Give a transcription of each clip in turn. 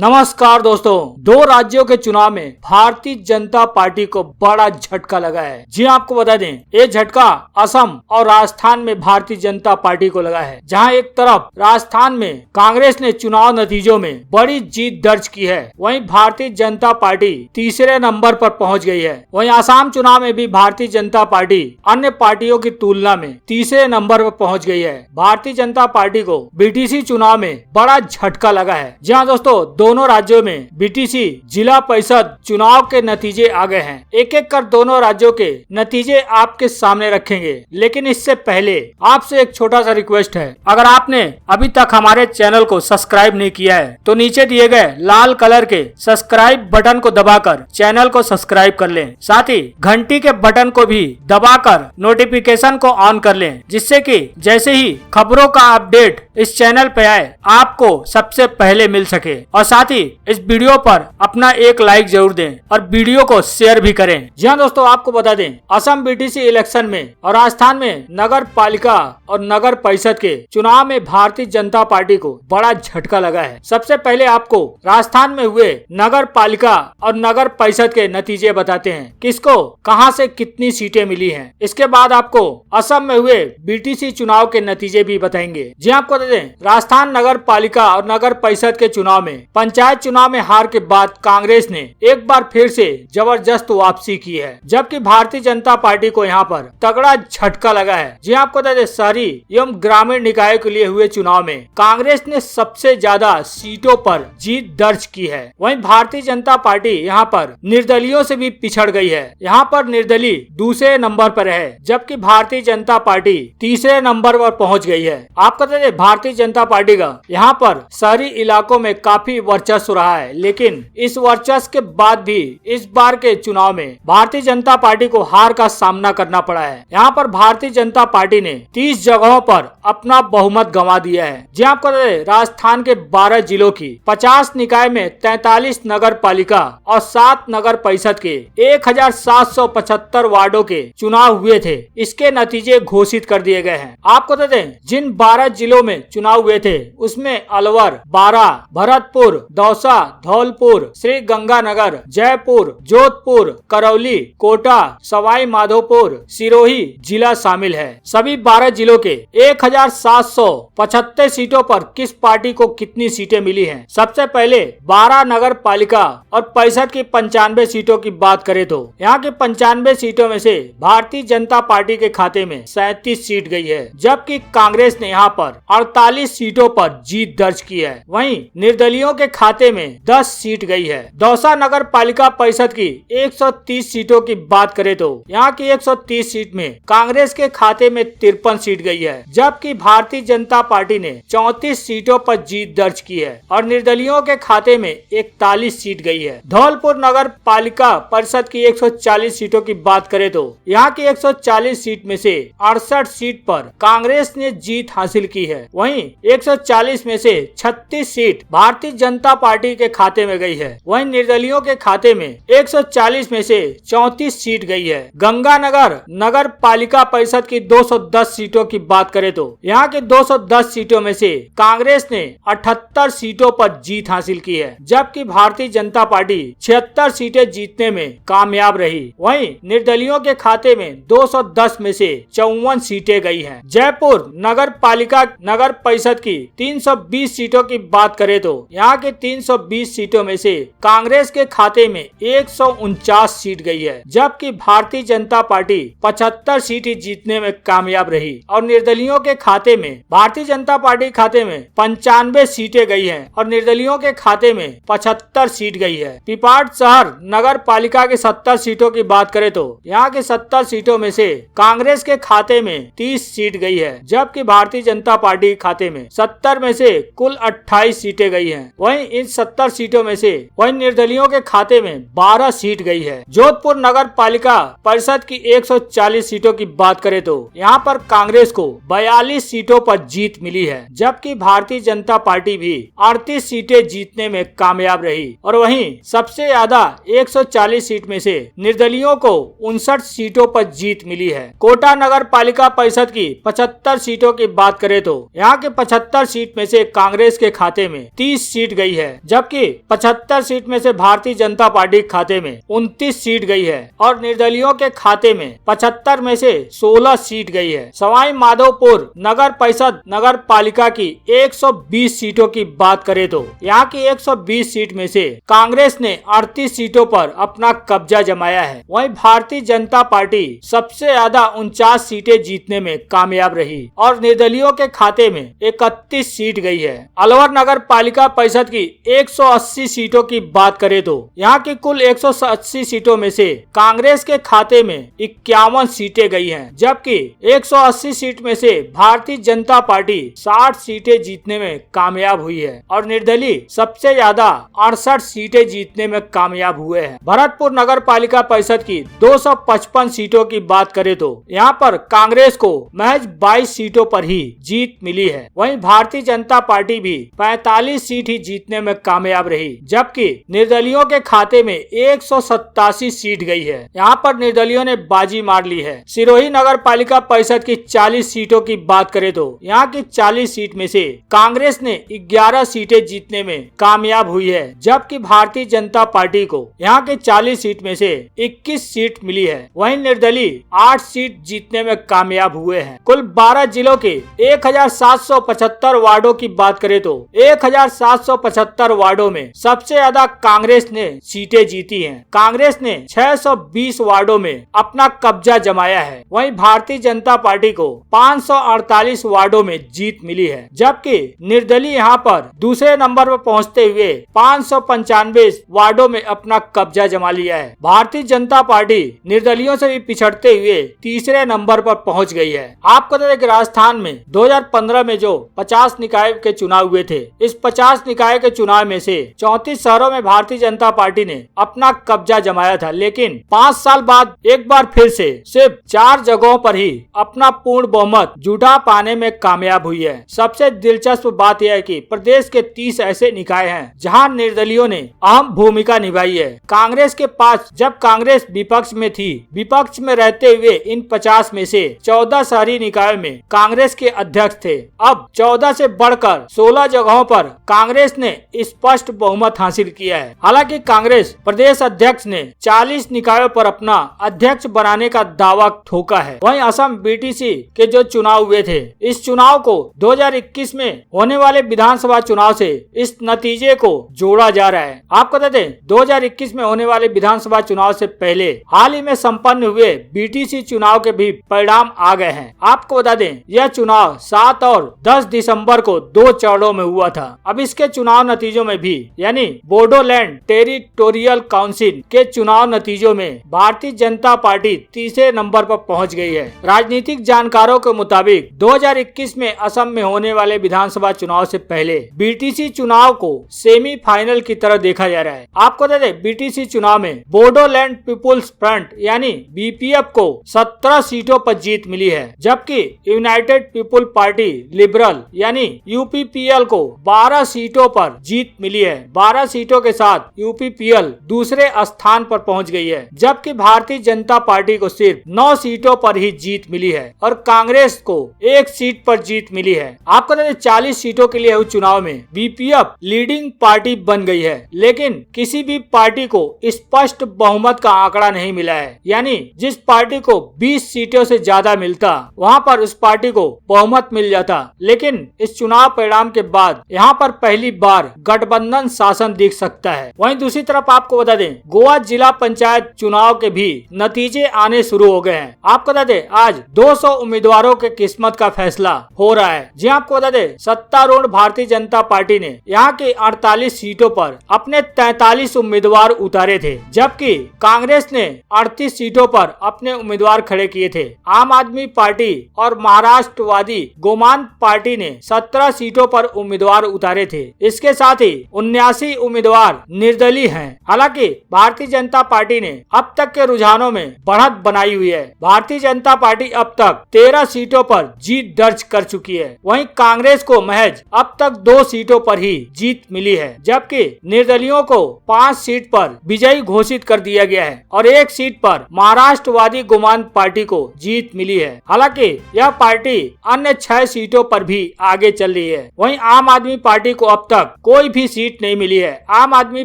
नमस्कार दोस्तों, दो राज्यों के चुनाव में भारतीय जनता पार्टी को बड़ा झटका लगा है। जी आपको बता दें, ये झटका असम और राजस्थान में भारतीय जनता पार्टी को लगा है। जहां एक तरफ राजस्थान में कांग्रेस ने चुनाव नतीजों में बड़ी जीत दर्ज की है, वहीं भारतीय जनता पार्टी तीसरे नंबर पर पहुंच गई है। वहीं आसाम चुनाव में भी भारतीय जनता पार्टी अन्य पार्टियों की तुलना में तीसरे नंबर पर पहुंच गई है। भारतीय जनता पार्टी को बीटीसी चुनाव में बड़ा झटका लगा है। जी हाँ दोस्तों, दोनों राज्यों में बीटीसी जिला परिषद चुनाव के नतीजे आ गए हैं। एक एक कर दोनों राज्यों के नतीजे आपके सामने रखेंगे, लेकिन इससे पहले आपसे एक छोटा सा रिक्वेस्ट है। अगर आपने अभी तक हमारे चैनल को सब्सक्राइब नहीं किया है तो नीचे दिए गए लाल कलर के सब्सक्राइब बटन को दबाकर चैनल को सब्सक्राइब कर लें। साथ ही घंटी के बटन को भी दबाकर नोटिफिकेशन को ऑन कर लें, जिससे कि जैसे ही खबरों का अपडेट इस चैनल पे आए आपको सबसे पहले मिल सके। और साथ ही इस वीडियो पर अपना एक लाइक जरूर दें और वीडियो को शेयर भी करें। जी हाँ दोस्तों, आपको बता दें, असम बीटीसी इलेक्शन में और राजस्थान में नगर पालिका और नगर परिषद के चुनाव में भारतीय जनता पार्टी को बड़ा झटका लगा है। सबसे पहले आपको राजस्थान में हुए नगर पालिका और नगर परिषद के नतीजे बताते हैं, किसको कहां से कितनी सीटें मिली हैं। इसके बाद आपको असम में हुए बीटीसी चुनाव के नतीजे भी बताएंगे। जी आपको बता दें, राजस्थान नगर पालिका और नगर परिषद के चुनाव में पंचायत चुनाव में हार के बाद कांग्रेस ने एक बार फिर से जबरदस्त वापसी की है, जबकि भारतीय जनता पार्टी को यहां पर तगड़ा झटका लगा है। जी आपको बता दें, शहरी एवं ग्रामीण निकाय के लिए हुए चुनाव में कांग्रेस ने सबसे ज्यादा सीटों पर जीत दर्ज की है। वहीं भारतीय जनता पार्टी यहां पर निर्दलियों से भी पिछड़ गई है। यहां पर निर्दलीय दूसरे नंबर पर है, जबकि भारतीय जनता पार्टी तीसरे नंबर पर पहुंच गई है। आपको बता दें, भारतीय जनता पार्टी का यहाँ पर शहरी इलाकों में काफी वर्चस्व रहा है, लेकिन इस वर्चस्व के बाद भी इस बार के चुनाव में भारतीय जनता पार्टी को हार का सामना करना पड़ा है। यहाँ पर भारतीय जनता पार्टी ने 30 जगहों पर अपना बहुमत गंवा दिया है। जी आपको राजस्थान के 12 जिलों की 50 निकाय में 43 नगर पालिका और 7 नगर परिषद के 1775 वार्डों के चुनाव हुए थे। इसके नतीजे घोषित कर दिए गए हैं। आपको बता दें, जिन 12 जिलों में चुनाव हुए थे उसमें अलवर, बारा, भरतपुर, दौसा, धौलपुर, श्री गंगानगर, जयपुर, जोधपुर, करौली, कोटा, सवाई माधोपुर, सिरोही जिला शामिल है। सभी 12 जिलों के 1775 सीटों पर किस पार्टी को कितनी सीटें मिली हैं? सबसे पहले 12 नगर पालिका और परिषद की 95 सीटों की बात करें तो यहाँ की 95 सीटों में से भारतीय जनता पार्टी के खाते में 37 सीट गई है, जबकि कांग्रेस ने यहाँ पर 48 सीटों पर जीत दर्ज की है। वहीं निर्दलियों के खाते में 10 सीट गई है। दौसा नगर पालिका परिषद की 130 सीटों की बात करें तो यहाँ की 130 सीट में कांग्रेस के खाते में 53 सीट गई है, जबकि भारतीय जनता पार्टी ने 34 सीटों पर जीत दर्ज की है और निर्दलियों के खाते में 41 सीट गई है। धौलपुर नगर पालिका परिषद की 140 सीटों की बात करें तो यहाँ की 140 सीट में से 68 सीट पर कांग्रेस ने जीत हासिल की है। वहीं 140 में से 36 सीट भारतीय जनता पार्टी के खाते में गई है। वहीं निर्दलियों के खाते में 140 में से 34 सीट गई है। गंगानगर नगर पालिका परिषद की 210 सीटों की बात करें तो यहाँ की 210 सीटों में से कांग्रेस ने 78 सीटों पर जीत हासिल की है, जबकि भारतीय जनता पार्टी 76 सीटें जीतने में कामयाब रही। वहीं निर्दलियों के खाते में 210 में से 54 सीटें गई है। जयपुर नगर पालिका नगर परिषद की 320 सीटों की बात करें तो यहाँ के 320 सीटों में से कांग्रेस के खाते में 149 सीट गई है, जबकि भारतीय जनता पार्टी 75 सीटें जीतने में कामयाब रही और निर्दलियों के खाते में भारतीय जनता पार्टी खाते में 95 सीटें गई हैं और निर्दलियों के खाते में 75 सीट गई है। पिपाट शहर नगर पालिका की 70 सीटों की बात करें तो यहाँ की 70 सीटों में से कांग्रेस के खाते में 30 सीट गई है, जबकि भारतीय जनता पार्टी खाते में 70 में से कुल 28 सीटें गई हैं। वहीं इन 70 सीटों में से वहीं निर्दलियों के खाते में 12 सीट गई है। जोधपुर नगर पालिका परिषद की 140 सीटों की बात करें तो यहाँ पर कांग्रेस को 42 सीटों पर जीत मिली है, जबकि भारतीय जनता पार्टी भी 38 सीटें जीतने में कामयाब रही और वहीं सबसे ज्यादा 140 सीट में से निर्दलियों को 59 सीटों पर जीत मिली है। कोटा नगर पालिका परिषद की 75 सीटों की बात करें तो यहाँ यहाँ के 75 सीट में से कांग्रेस के खाते में 30 सीट गई है, जबकि 75 सीट में से भारतीय जनता पार्टी के खाते में 29 सीट गई है और निर्दलियों के खाते में 75 में से 16 सीट गई है। सवाई माधोपुर नगर परिषद नगर पालिका की 120 सीटों की बात करें तो यहाँ की 120 सीट में से कांग्रेस ने 38 सीटों पर अपना कब्जा जमाया है। वहीं भारतीय जनता पार्टी सबसे ज्यादा 49 सीटें जीतने में कामयाब रही और निर्दलियों के खाते में 31 सीट गई है। अलवर नगर पालिका परिषद की 180 सीटों की बात करें तो यहाँ की कुल 180 सीटों में से कांग्रेस के खाते में 51 सीटें गई हैं, जबकि 180 सीट में से भारतीय जनता पार्टी 60 सीटें जीतने में कामयाब हुई है और निर्दलीय सबसे ज्यादा 68 सीटें जीतने में कामयाब हुए हैं। भरतपुर नगर पालिका परिषद की 255 सीटों की बात करें तो यहाँ पर कांग्रेस को महज 22 सीटों पर ही जीत मिली है। वहीं भारतीय जनता पार्टी भी 45 सीट ही जीतने में कामयाब रही, जबकि निर्दलियों के खाते में 187 सीट गई है। यहाँ पर निर्दलियों ने बाजी मार ली है। सिरोही नगर पालिका परिषद की 40 सीटों की बात करें तो यहाँ की 40 सीट में से कांग्रेस ने 11 सीटें जीतने में कामयाब हुई है, जबकि भारतीय जनता पार्टी को यहाँ के 40 सीट में से 21 सीट मिली है। वहीं निर्दलीय 8 सीट जीतने में कामयाब हुए हैं। कुल 12 जिलों के 1775 वार्डों की बात करें तो 1775 वार्डों में सबसे ज्यादा कांग्रेस ने सीटें जीती हैं। कांग्रेस ने 620 वार्डों में अपना कब्जा जमाया है। वहीं भारतीय जनता पार्टी को 548 वार्डों में जीत मिली है, जबकि निर्दलीय यहाँ पर दूसरे नंबर पर पहुँचते हुए 595 वार्डों में अपना कब्जा जमा लिया है। भारतीय जनता पार्टी निर्दलियों से भी पिछड़ते हुए तीसरे नंबर पर पहुंच गई है। आपको बता दें कि राजस्थान में 2015 में जो 50 निकाय के चुनाव हुए थे, इस 50 निकाय के चुनाव में से 34 शहरों में भारतीय जनता पार्टी ने अपना कब्जा जमाया था, लेकिन 5 साल बाद एक बार फिर से सिर्फ 4 जगहों पर ही अपना पूर्ण बहुमत जुटा पाने में कामयाब हुई है। सबसे दिलचस्प बात यह है कि प्रदेश के 30 ऐसे निकाय हैं जहां निर्दलियों ने अहम भूमिका निभाई है। कांग्रेस के पास जब कांग्रेस विपक्ष में थी, विपक्ष में रहते हुए इन 50 में से 14 शहरी निकायों में कांग्रेस के अध्यक्ष थे। अब 14 से बढ़कर 16 जगहों पर कांग्रेस ने स्पष्ट बहुमत हासिल किया है। हालांकि कांग्रेस प्रदेश अध्यक्ष ने 40 निकायों पर अपना अध्यक्ष बनाने का दावा ठोका है। वहीं असम बीटीसी के जो चुनाव हुए थे, इस चुनाव को 2021 में होने वाले विधानसभा चुनाव से इस नतीजे को जोड़ा जा रहा है। आपको बता दें 2021 में होने वाले विधानसभा चुनाव से पहले हाल ही में संपन्न हुए बीटीसी चुनाव के भी परिणाम आ गए हैं। आपको बता दें यह चुनाव 7 और 10 दिसंबर को 2 चरणों में हुआ था। अब इसके चुनाव नतीजों में भी यानी बोडोलैंड टेरिटोरियल काउंसिल के चुनाव नतीजों में भारतीय जनता पार्टी तीसरे नंबर पर पहुंच गई है। राजनीतिक जानकारों के मुताबिक 2021 में असम में होने वाले विधानसभा चुनाव से पहले बीटीसी चुनाव को सेमीफाइनल की तरह देखा जा रहा है। आपको बता दें बीटीसी चुनाव में बोडोलैंड पीपुल्स फ्रंट यानी बीपीएफ को 17 सीटों पर जीत मिली है, जबकि यूनाइटेड पीपुल पार्टी लिबरल यानी यूपीपीएल को 12 सीटों पर जीत मिली है। 12 सीटों के साथ यूपीपीएल दूसरे स्थान पर पहुंच गई है, जबकि भारतीय जनता पार्टी को सिर्फ 9 सीटों पर ही जीत मिली है और कांग्रेस को 1 सीट पर जीत मिली है। आपको 40 सीटों के लिए हुए चुनाव में बीपीएफ लीडिंग पार्टी बन गई है, लेकिन किसी भी पार्टी को स्पष्ट बहुमत का आंकड़ा नहीं मिला है। यानी जिस पार्टी को 20 सीटों से ज्यादा मिलता वहां पर उस पार्टी को बहुमत मिल जाता, लेकिन इस चुनाव परिणाम के बाद यहाँ पर पहली बार गठबंधन शासन दिख सकता है। वहीं दूसरी तरफ आपको बता दें गोवा जिला पंचायत चुनाव के भी नतीजे आने शुरू हो गए हैं। आपको बता दें आज 200 उम्मीदवारों के किस्मत का फैसला हो रहा है। जी आपको बता दें सत्तारूढ़ भारतीय जनता पार्टी ने यहाँ की 48 सीटों पर अपने 43 उम्मीदवार उतारे थे, जबकि कांग्रेस ने 38 सीटों पर अपने उम्मीदवार खड़े किए थे। आम आदमी पार्टी और महाराष्ट्रवादी गोमान पार्टी ने 17 सीटों पर उम्मीदवार उतारे थे। इसके साथ ही 79 उम्मीदवार निर्दलीय हैं। हालांकि भारतीय जनता पार्टी ने अब तक के रुझानों में बढ़त बनाई हुई है। भारतीय जनता पार्टी अब तक 13 सीटों पर जीत दर्ज कर चुकी है। वहीं कांग्रेस को महज अब तक 2 सीटों पर ही जीत मिली है, जबकि निर्दलियों को 5 सीट पर विजयी घोषित कर दिया गया है और 1 सीट पर महाराष्ट्रवादी गोमान पार्टी को जीत मिली है। हालांकि यह पार्टी अन्य 6 सीटों सीटों पर भी आगे चल रही है। वहीं आम आदमी पार्टी को अब तक कोई भी सीट नहीं मिली है। आम आदमी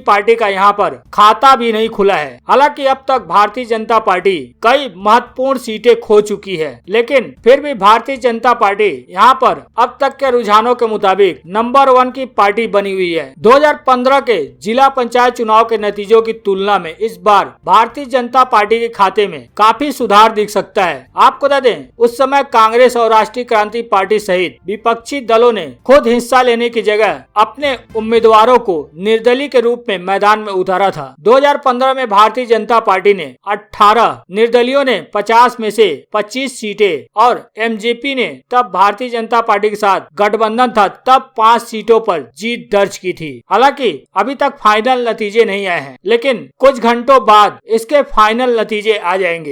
पार्टी का यहाँ पर खाता भी नहीं खुला है। हालांकि अब तक भारतीय जनता पार्टी कई महत्वपूर्ण सीटें खो चुकी है, लेकिन फिर भी भारतीय जनता पार्टी यहाँ पर अब तक के रुझानों के मुताबिक नंबर 1 की पार्टी बनी हुई है। 2015 के जिला पंचायत चुनाव के नतीजों की तुलना में इस बार भारतीय जनता पार्टी के खाते में काफी सुधार दिख सकता है। आपको बता दें, उस समय कांग्रेस और राष्ट्रीय क्रांति पार्टी सहित विपक्षी दलों ने खुद हिस्सा लेने की जगह अपने उम्मीदवारों को निर्दलीय के रूप में मैदान में उतारा था। 2015 में भारतीय जनता पार्टी ने 18, निर्दलीयों ने 50 में से 25 सीटें और एमजेपी ने तब भारतीय जनता पार्टी के साथ गठबंधन था तब 5 सीटों पर जीत दर्ज की थी। हालांकि अभी तक फाइनल नतीजे नहीं आए हैं, लेकिन कुछ घंटों बाद इसके फाइनल नतीजे आ जाएंगे।